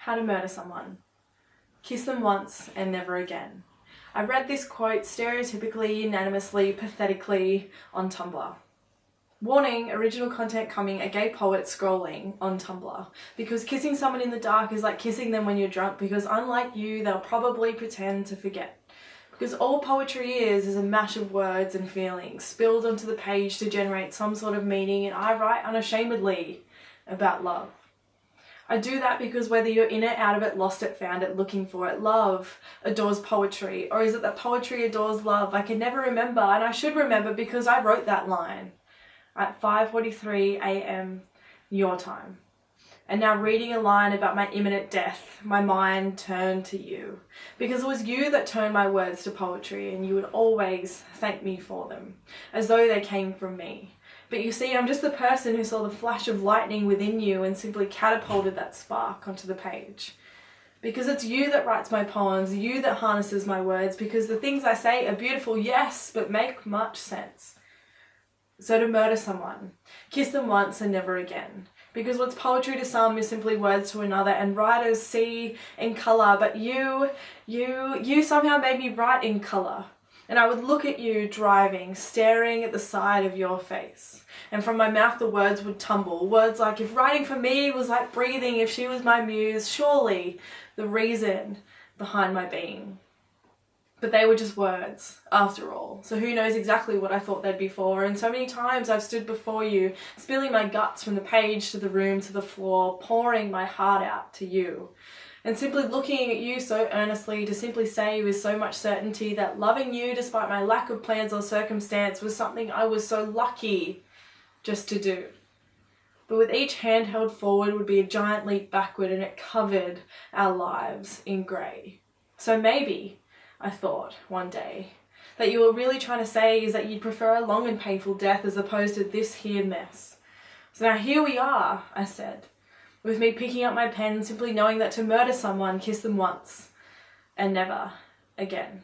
How to murder someone. Kiss them once and never again. I read this quote stereotypically, unanimously, pathetically on Tumblr. Warning, original content coming, a gay poet scrolling on Tumblr. Because kissing someone in the dark is like kissing them when you're drunk, because unlike you, they'll probably pretend to forget. Because all poetry is a mash of words and feelings spilled onto the page to generate some sort of meaning, and I write unashamedly about love. I do that because whether you're in it, out of it, lost it, found it, looking for it, love adores poetry, or is it that poetry adores love? I can never remember, and I should remember because I wrote that line at 5:43 a.m. your time. And now reading a line about my imminent death, my mind turned to you. Because it was you that turned my words to poetry, and you would always thank me for them, as though they came from me. But you see, I'm just the person who saw the flash of lightning within you and simply catapulted that spark onto the page. Because it's you that writes my poems, you that harnesses my words, because the things I say are beautiful, yes, but make much sense. So to murder someone, kiss them once and never again. Because what's poetry to some is simply words to another, and writers see in colour, but you somehow made me write in colour. And I would look at you driving, staring at the side of your face. And from my mouth the words would tumble. Words like, if writing for me was like breathing, if she was my muse, surely the reason behind my being. But they were just words, after all. So who knows exactly what I thought they'd be for. And so many times I've stood before you, spilling my guts from the page to the room to the floor, pouring my heart out to you. And simply looking at you so earnestly to simply say with so much certainty that loving you despite my lack of plans or circumstance was something I was so lucky just to do. But with each hand held forward would be a giant leap backward, and it covered our lives in grey. So maybe, I thought one day, that you were really trying to say is that you'd prefer a long and painful death as opposed to this here mess. So now here we are, I said, with me picking up my pen, simply knowing that to murder someone, kiss them once and never again.